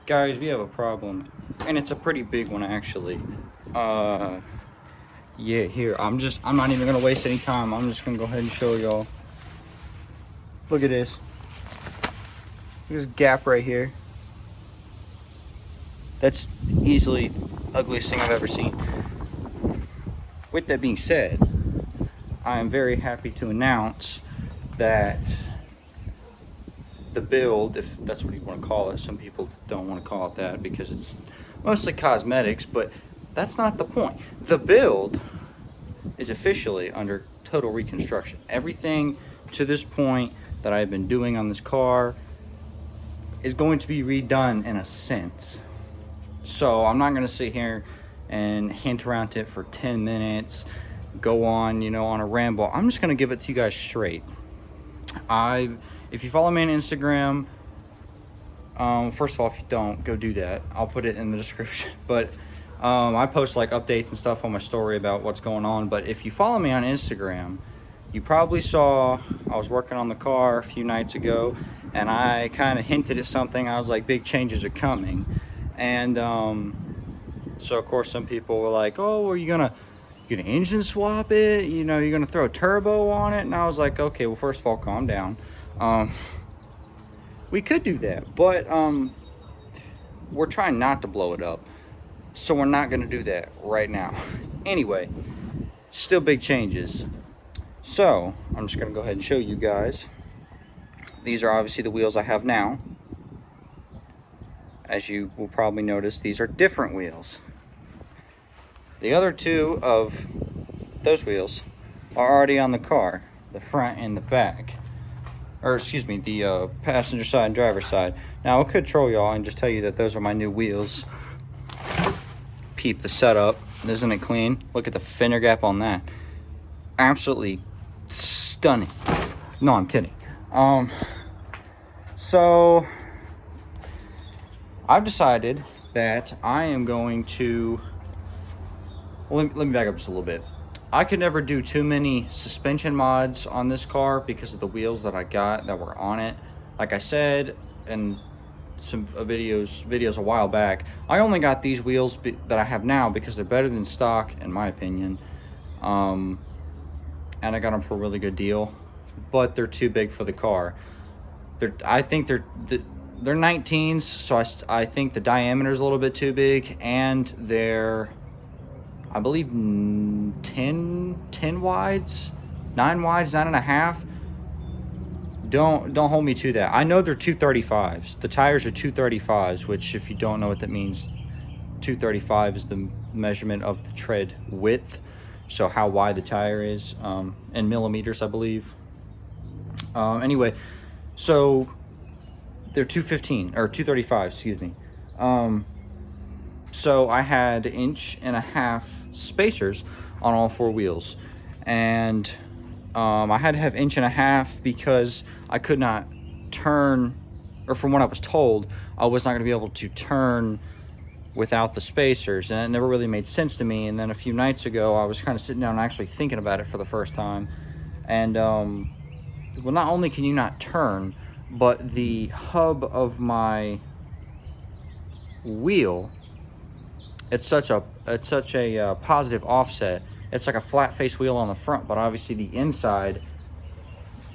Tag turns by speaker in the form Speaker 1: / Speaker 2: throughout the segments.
Speaker 1: Guys, we have a problem, and it's a pretty big one actually. Yeah, here, I'm not even gonna waste any time. I'm just gonna go ahead and show y'all. Look at this. Look at this gap right here. That's easily the ugliest thing I've ever seen. With that being said, I am very happy to announce that the build, if that's what you want to call it, some people don't want to call it that because it's mostly cosmetics, but that's not the point. The build is officially under total reconstruction. Everything to this point that I've been doing on this car is going to be redone in a sense. So I'm not going to sit here and hint around it for 10 minutes, go on, on a ramble. I'm just going to give it to you guys straight. If you follow me on Instagram, first of all, if you don't, go do that. I'll put it in the description. But I post like updates and stuff on my story about what's going on. But if you follow me on Instagram, you probably saw I was working on the car a few nights ago, and I kind of hinted at something. I was like, big changes are coming. And so of course some people were like, oh, are you gonna engine swap it? You're gonna throw a turbo on it? And I was like, okay, well, first of all, calm down. We could do that, but we're trying not to blow it up, so we're not gonna do that right now. Anyway, still big changes. So I'm just gonna go ahead and show you guys. These are obviously the wheels I have now. As you will probably notice, these are different wheels. The other two of those wheels are already on the car, the front and the back. Or excuse me, the passenger side and driver's side. Now I could troll y'all and just tell you that those are my new wheels. Peep the setup. Isn't it clean? Look at the fender gap on that. Absolutely stunning. No, I'm kidding. So I've decided that I am going to, well, let me back up just a little bit. I could never do too many suspension mods on this car because of the wheels that I got that were on it. Like I said in some videos a while back, I only got these wheels that I have now because they're better than stock, in my opinion. And I got them for a really good deal, but they're too big for the car. I think they're 19s, so I think the diameter is a little bit too big, and they're, I believe, 10 wides, 9 wides, 9.5. Don't hold me to that. I know they're 235s. The tires are 235s, which, if you don't know what that means, 235 is the measurement of the tread width, so how wide the tire is, in millimeters, I believe. Anyway, so they're 215 or 235, excuse me. So I had 1.5 inch spacers on all 4 wheels, and I had to have 1.5 inch because I could not turn, or from what I was told, I was not going to be able to turn without the spacers, and it never really made sense to me. And then a few nights ago, I was kind of sitting down and actually thinking about it for the first time, and well, not only can you not turn, but the hub of my wheel, it's such a positive offset. It's like a flat face wheel on the front, but obviously the inside,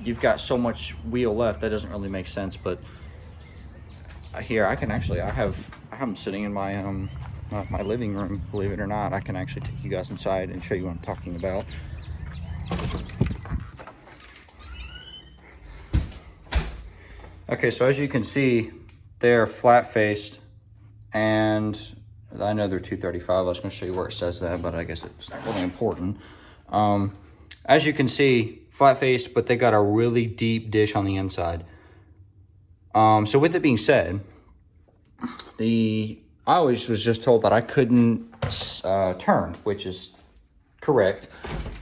Speaker 1: you've got so much wheel left that doesn't really make sense. But here I have them sitting in my my living room, believe it or not. I can actually take you guys inside and show you what I'm talking about. Okay, so as you can see, they're flat-faced, and I know they're 235. I was going to show you where it says that, but I guess it's not really important. As you can see, flat-faced, but they got a really deep dish on the inside. So with it being said, I always was just told that I couldn't turn, which is correct,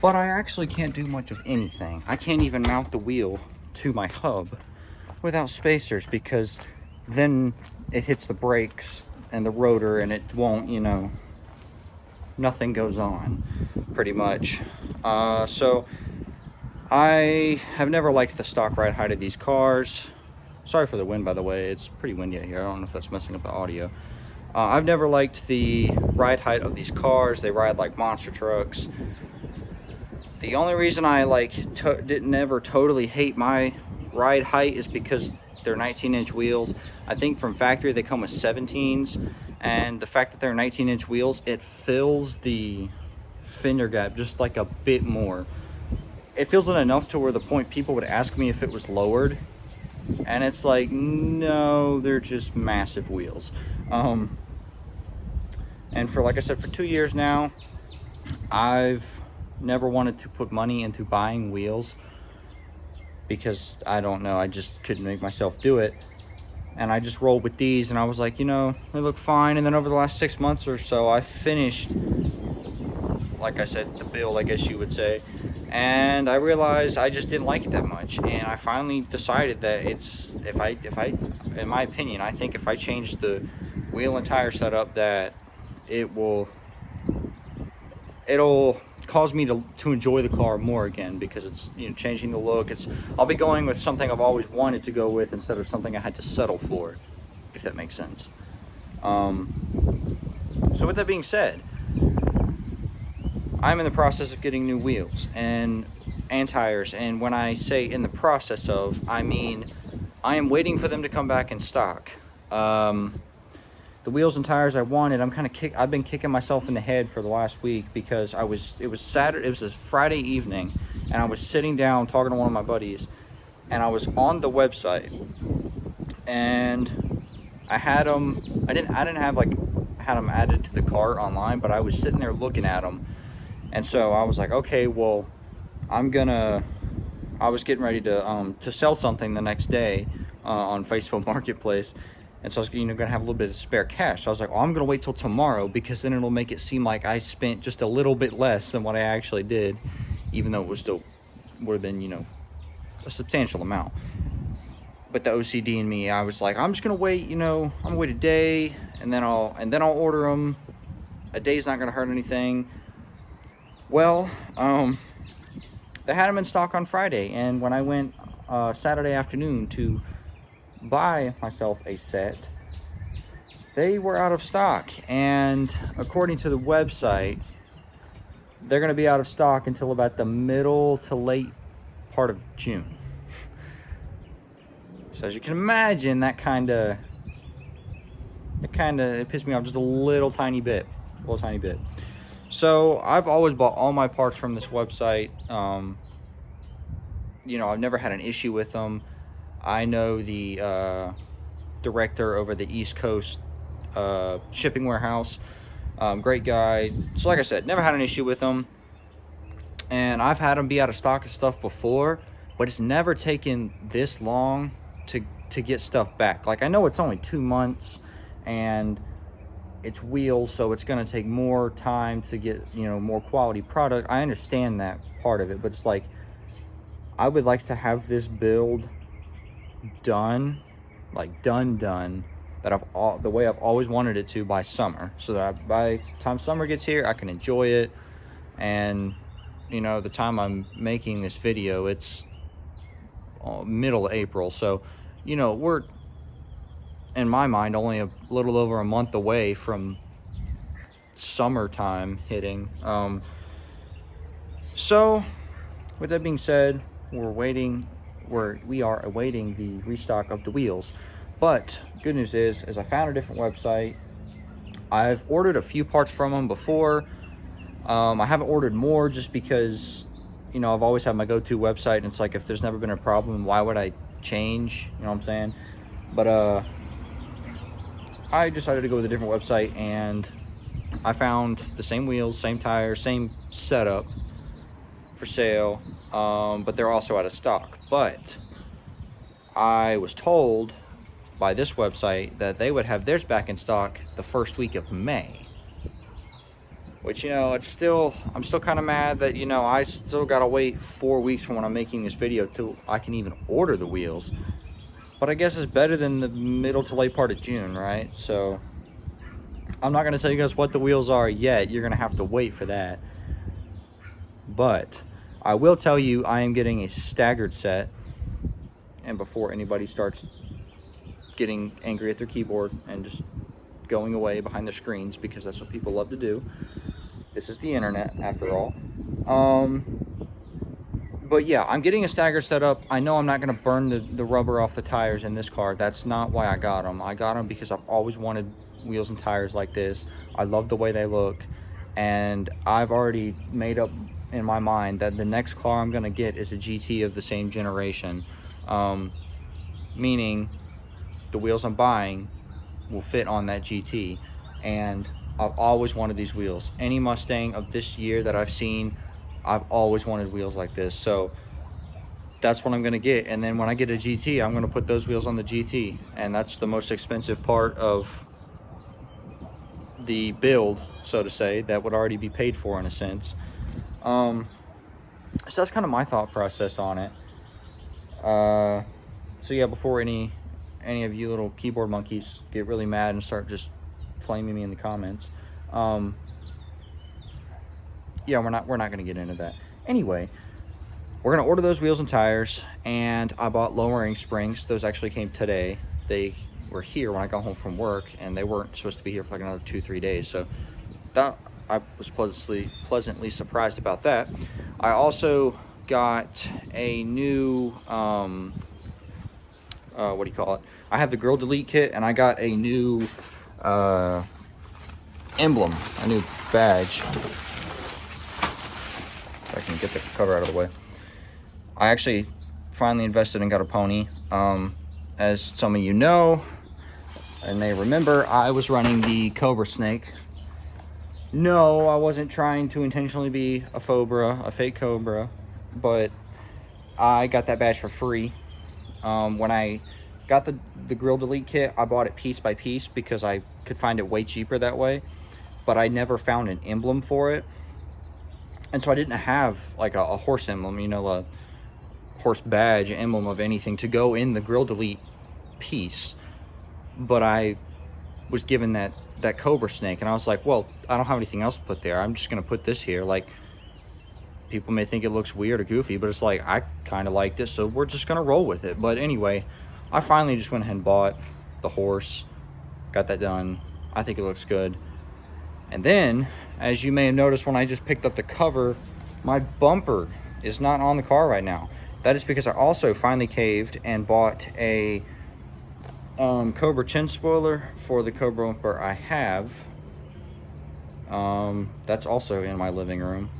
Speaker 1: but I actually can't do much of anything. I can't even mount the wheel to my hub without spacers, because then it hits the brakes and the rotor and it won't, nothing goes on pretty much. So I have never liked the stock ride height of these cars. Sorry for the wind, by the way. It's pretty windy out here. I don't know if that's messing up the audio. I've never liked the ride height of these cars. They ride like monster trucks. The only reason I didn't ever totally hate my ride height is because they're 19-inch wheels. I think from factory they come with 17s, and the fact that they're 19-inch wheels, it fills the fender gap just like a bit more. It fills it enough to where the point people would ask me if it was lowered, and it's like, no, they're just massive wheels. And for, like I said, for 2 years now, I've never wanted to put money into buying wheels because I don't know, I just couldn't make myself do it. And I just rolled with these, and I was like, you know, they look fine. And then over the last 6 months or so, I finished, like I said, the build, I guess you would say. And I realized I just didn't like it that much, and I finally decided that it's, if I in my opinion, I think if I change the wheel and tire setup, that it'll cause me to enjoy the car more again, because it's, you know, changing the look. I'll be going with something I've always wanted to go with instead of something I had to settle for, if that makes sense. So with that being said, I'm in the process of getting new wheels and tires, and when I say in the process of, I mean I am waiting for them to come back in stock. The wheels and tires I wanted, I've been kicking myself in the head for the last week, because it was a Friday evening, and I was sitting down talking to one of my buddies, and I was on the website, and I had them, I didn't have had them added to the cart online, but I was sitting there looking at them, and so I was like, okay, well, I was getting ready to sell something the next day on Facebook Marketplace. And so I was, you know, gonna have a little bit of spare cash. So I was like, oh, I'm gonna wait till tomorrow, because then it'll make it seem like I spent just a little bit less than what I actually did, even though it was still would have been, you know, a substantial amount. But the OCD in me, I was like, I'm just gonna wait, you know, I'm gonna wait a day, and then I'll order them. A day's not gonna hurt anything. Well, they had them in stock on Friday, and when I went Saturday afternoon to buy myself a set, they were out of stock, and according to the website, they're going to be out of stock until about the middle to late part of June. So as you can imagine, it pissed me off just a little tiny bit. So I've always bought all my parts from this website. You know, I've never had an issue with them. I know the director over the East Coast shipping warehouse. Great guy. So like I said, never had an issue with them. And I've had them be out of stock of stuff before, but it's never taken this long to get stuff back. Like, I know it's only 2 months, and it's wheels, so it's going to take more time to get, you know, more quality product. I understand that part of it, but it's like, I would like to have this build done, like done, that the way I've always wanted it to by summer, so that by the time summer gets here, I can enjoy it. And, you know, the time I'm making this video, it's middle of April, so, you know, we're, in my mind, only a little over a month away from summertime hitting. So with that being said, we are awaiting the restock of the wheels. But good news is I found a different website. I've ordered a few parts from them before. I haven't ordered more just because, you know, I've always had my go-to website, and it's like, if there's never been a problem, why would I change? You know what I'm saying? But I decided to go with a different website, and I found the same wheels, same tires, same setup for sale, but they're also out of stock. But I was told by this website that they would have theirs back in stock the first week of May, which, you know, I'm still kind of mad that, you know, I still gotta wait 4 weeks from when I'm making this video till I can even order the wheels. But I guess it's better than the middle to late part of June, right? So I'm not gonna tell you guys what the wheels are yet. You're gonna have to wait for that. But I will tell you, I am getting a staggered set. And before anybody starts getting angry at their keyboard and just going away behind their screens, because that's what people love to do. This is the internet, after all. But yeah, I'm getting a stagger set up. I know I'm not going to burn the rubber off the tires in this car. That's not why I got them. I got them because I've always wanted wheels and tires like this. I love the way they look. And I've already made up in my mind that the next car I'm going to get is a GT of the same generation. Meaning the wheels I'm buying will fit on that GT. And I've always wanted these wheels. Any Mustang of this year that I've seen, I've always wanted wheels like this. So that's what I'm going to get. And then when I get a GT, I'm going to put those wheels on the GT. And that's the most expensive part of the build, so to say, that would already be paid for in a sense. So that's kind of my thought process on it. So yeah, before any of you little keyboard monkeys get really mad and start just flaming me in the comments, yeah, we're not going to get into that. Anyway, we're going to order those wheels and tires, and I bought lowering springs. Those actually came today. They were here when I got home from work, and they weren't supposed to be here for like another 2-3 days. So that, I was pleasantly surprised about that. I also got a new, what do you call it? I have the grill delete kit, and I got a new emblem, a new badge. So I can get the cover out of the way. I actually finally invested and got a pony. As some of you know and may remember, I was running the Cobra Snake. No, I wasn't trying to intentionally be a fake Cobra, but I got that badge for free. When I got the grill delete kit, I bought it piece by piece because I could find it way cheaper that way, but I never found an emblem for it. And so I didn't have like a horse emblem, you know, a horse badge emblem of anything to go in the grill delete piece. But I was given that Cobra Snake, and I was like, well, I don't have anything else to put there. I'm just gonna put this here. Like, people may think it looks weird or goofy, but it's like, I kind of like this, so we're just gonna roll with it. But anyway, I finally just went ahead and bought the horse, got that done. I think it looks good. And then, as you may have noticed when I just picked up the cover, my bumper is not on the car right now. That is because I also finally caved and bought a Cobra chin spoiler for the Cobra bumper I have. That's also in my living room.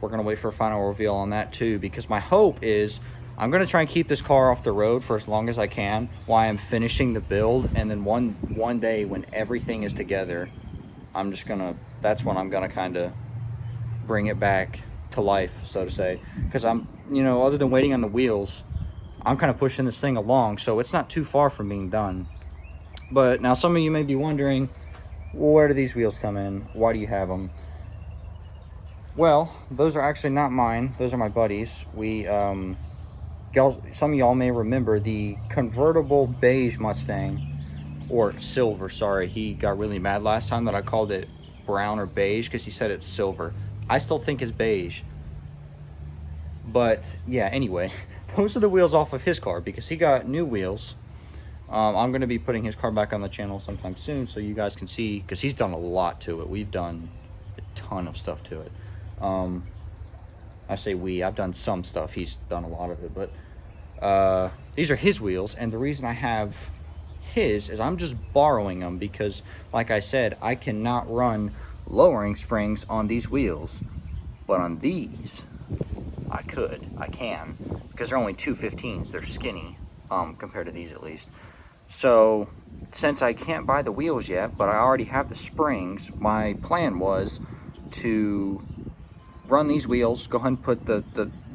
Speaker 1: We're going to wait for a final reveal on that too, because my hope is I'm going to try and keep this car off the road for as long as I can while I'm finishing the build, and then one day when everything is together, that's when I'm going to kind of bring it back to life, so to say, because I'm, you know, other than waiting on the wheels, I'm kind of pushing this thing along, so it's not too far from being done. But now some of you may be wondering, well, where do these wheels come in? Why do you have them? Well, those are actually not mine. Those are my buddies. Some of y'all may remember the convertible beige Mustang, or silver, sorry. He got really mad last time that I called it brown or beige because he said it's silver. I still think it's beige. But yeah, anyway, those are the wheels off of his car because he got new wheels. I'm going to be putting his car back on the channel sometime soon so you guys can see, because he's done a lot to it. We've done a ton of stuff to it. I say I've done some stuff. He's done a lot of it, but these are his wheels, and the reason I have his is I'm just borrowing them because, like I said, I cannot run lowering springs on these wheels, but on these I can, because they're only 215s. They're skinny compared to these, at least. So since I can't buy the wheels yet, but I already have the springs, my plan was to run these wheels, go ahead and put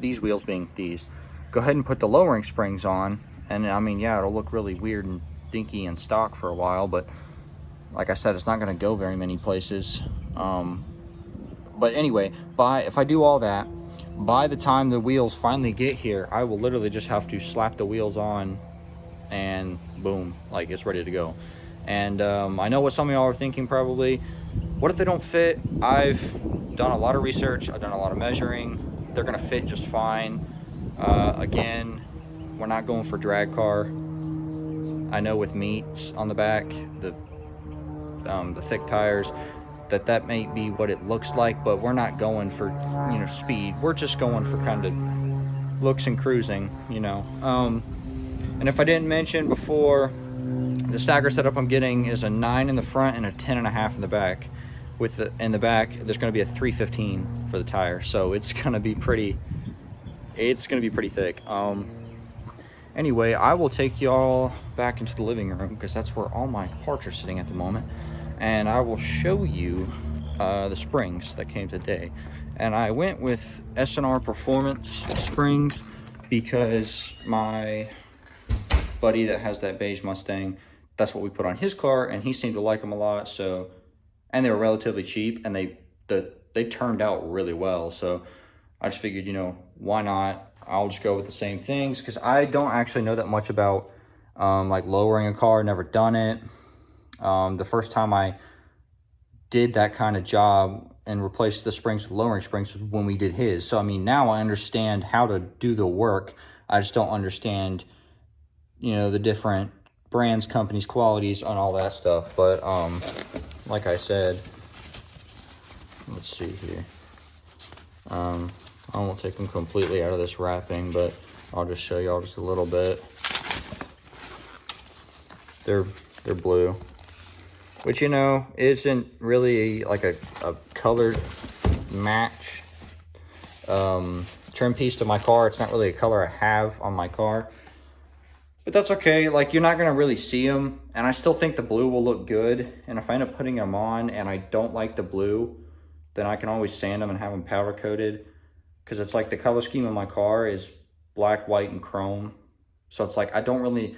Speaker 1: these wheels being these, go ahead and put the lowering springs on, and I mean, yeah, it'll look really weird and dinky and stock for a while, but like I said, it's not going to go very many places. But anyway, if I do all that, by the time the wheels finally get here, I will literally just have to slap the wheels on and boom, like it's ready to go. And I know what some of y'all are thinking probably, what if they don't fit? I've done a lot of research, I've done a lot of measuring. They're gonna fit just fine. Again, we're not going for drag car. I know with meats on the back, the thick tires, that may be what it looks like, but we're not going for, you know, speed. We're just going for kind of looks and cruising, you know. And if I didn't mention before, the stagger setup I'm getting is a 9 in the front and a 10.5 in the back. With in the back, there's going to be a 315 for the tire, so it's going to be pretty. It's going to be pretty thick. Anyway, I will take y'all back into the living room because that's where all my parts are sitting at the moment, and I will show you the springs that came today. And I went with S&R Performance springs because my buddy that has that beige Mustang, that's what we put on his car, and he seemed to like them a lot. So, and they were relatively cheap, and they turned out really well. So I just figured, you know, why not? I'll just go with the same things because I don't actually know that much about like lowering a car. Never done it. The first time I did that kind of job and replaced the springs with lowering springs was when we did his. So I mean, now I understand how to do the work. I just don't understand, you know, the different brands, companies, qualities, and all that stuff. But like I said, let's see here. I won't take them completely out of this wrapping, but I'll just show y'all just a little bit. They're blue, which, you know, isn't really like a colored match trim piece to my car. It's not really a color I have on my car, but that's okay. Like, you're not gonna really see them, and I still think the blue will look good. And if I end up putting them on and I don't like the blue, then I can always sand them and have them powder coated, because it's like the color scheme of my car is black, white, and chrome. So it's like I don't really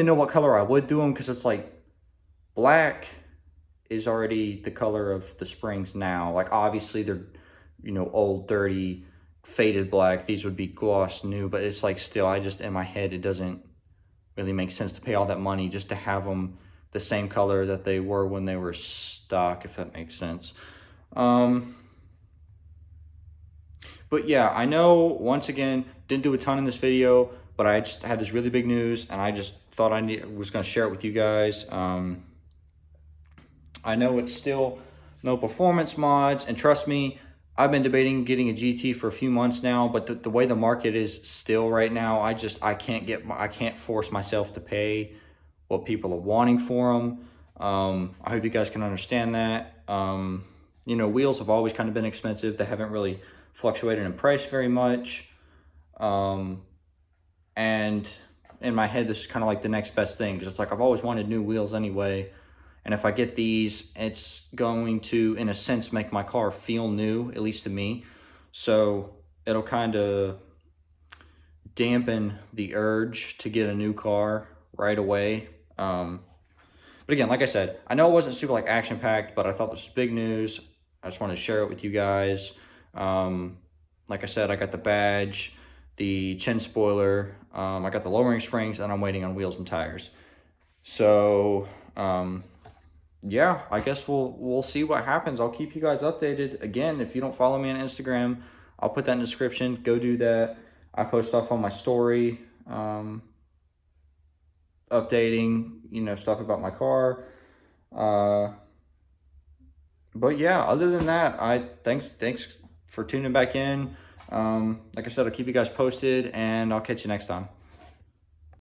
Speaker 1: know what color I would do them, because it's like black is already the color of the springs now. Like, obviously they're, you know, old, dirty, faded black. These would be gloss new, but it's like still, I just, in my head, it doesn't really make sense to pay all that money just to have them the same color that they were when they were stock, if that makes sense. But yeah, I know, once again, didn't do a ton in this video, but I just had this really big news, and I just thought I was going to share it with you guys. I know it's still no performance mods, and trust me, I've been debating getting a GT for a few months now, but the way the market is still right now, I can't force myself to pay what people are wanting for them. I hope you guys can understand that. You know, wheels have always kind of been expensive. They haven't really fluctuated in price very much. And in my head, this is kind of like the next best thing, because it's like I've always wanted new wheels anyway. And if I get these, it's going to, in a sense, make my car feel new, at least to me. So it'll kind of dampen the urge to get a new car right away. But again, like I said, I know it wasn't super like action packed, but I thought this was big news. I just wanted to share it with you guys. Like I said, I got the badge, the chin spoiler, I got the lowering springs, and I'm waiting on wheels and tires. So yeah, I guess we'll see what happens. I'll keep you guys updated. Again, if you don't follow me on Instagram, I'll put that in the description. Go do that. I post stuff on my story, updating, you know, stuff about my car. But yeah, other than that, thanks for tuning back in. Like I said, I'll keep you guys posted, and I'll catch you next time.